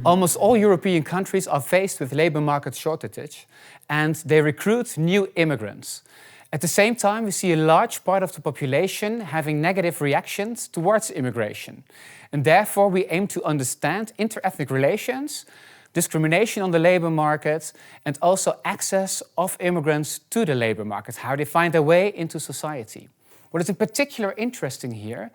Almost all European countries are faced with labour market shortage and they recruit new immigrants. At the same time, we see a large part of the population having negative reactions towards immigration. And therefore, we aim to understand interethnic relations, discrimination on the labour market, and also access of immigrants to the labour market, how they find their way into society. What is in particular interesting here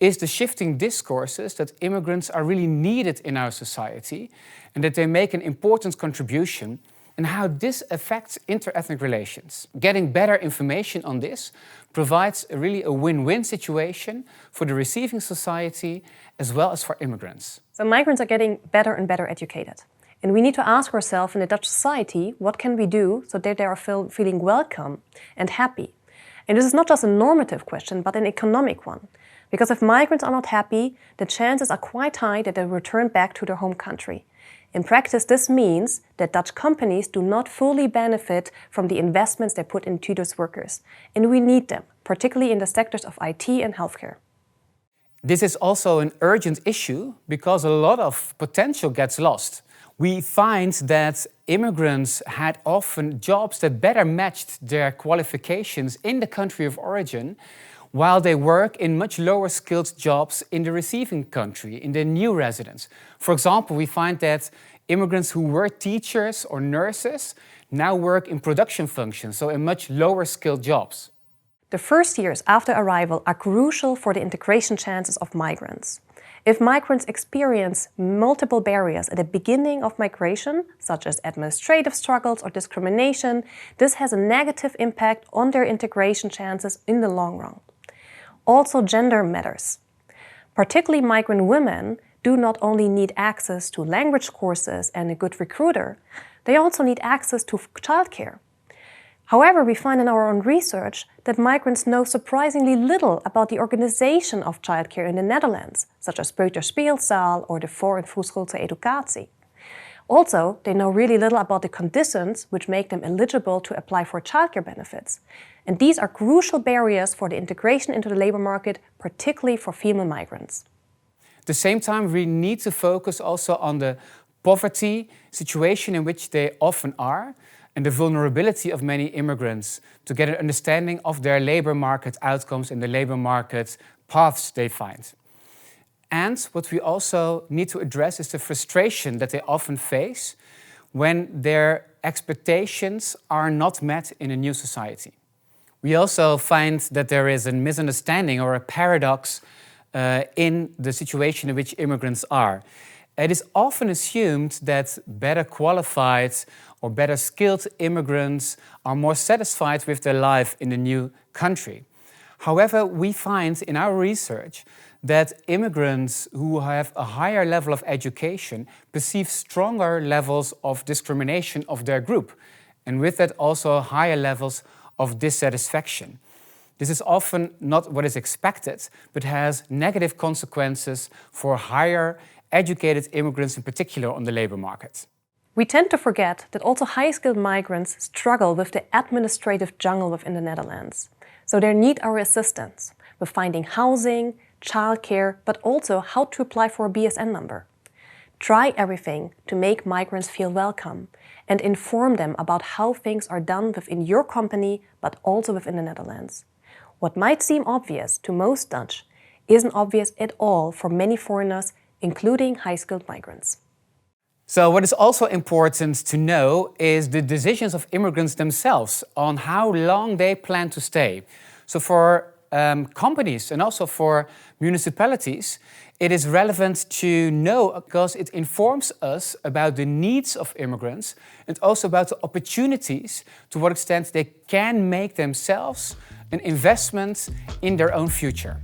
is the shifting discourses that immigrants are really needed in our society and that they make an important contribution, and how this affects interethnic relations. Getting better information on this provides really a win-win situation for the receiving society as well as for immigrants. So migrants are getting better and better educated. And we need to ask ourselves in the Dutch society, what can we do so that they are feeling welcome and happy? And this is not just a normative question, but an economic one. Because if migrants are not happy, the chances are quite high that they return back to their home country. In practice, this means that Dutch companies do not fully benefit from the investments they put into those workers. And we need them, particularly in the sectors of IT and healthcare. This is also an urgent issue because a lot of potential gets lost. We find that immigrants had often jobs that better matched their qualifications in the country of origin, while they work in much lower skilled jobs in the receiving country, in the new residence. For example, we find that immigrants who were teachers or nurses now work in production functions, so in much lower skilled jobs. The first years after arrival are crucial for the integration chances of migrants. If migrants experience multiple barriers at the beginning of migration, such as administrative struggles or discrimination, this has a negative impact on their integration chances in the long run. Also, gender matters. Particularly migrant women do not only need access to language courses and a good recruiter, they also need access to childcare. However, we find in our own research that migrants know surprisingly little about the organization of childcare in the Netherlands, such as Peuterspeelzaal or the Voor- en Vroegschoolse Educatie. Also, they know really little about the conditions which make them eligible to apply for childcare benefits. And these are crucial barriers for the integration into the labour market, particularly for female migrants. At the same time, we need to focus also on the poverty situation in which they often are, and the vulnerability of many immigrants to get an understanding of their labour market outcomes and the labour market paths they find. And what we also need to address is the frustration that they often face when their expectations are not met in a new society. We also find that there is a misunderstanding or a paradox in the situation in which immigrants are. It is often assumed that better qualified or better skilled immigrants are more satisfied with their life in the new country. However, we find in our research that immigrants who have a higher level of education perceive stronger levels of discrimination of their group, and with that also higher levels of dissatisfaction. This is often not what is expected, but has negative consequences for higher educated immigrants in particular on the labour market. We tend to forget that also high-skilled migrants struggle with the administrative jungle within the Netherlands. So they need our assistance with finding housing, childcare, but also how to apply for a BSN number. Try everything to make migrants feel welcome and inform them about how things are done within your company, but also within the Netherlands. What might seem obvious to most Dutch isn't obvious at all for many foreigners, including high-skilled migrants. So what is also important to know is the decisions of immigrants themselves on how long they plan to stay. So for companies and also for municipalities, it is relevant to know because it informs us about the needs of immigrants and also about the opportunities, to what extent they can make themselves an investment in their own future.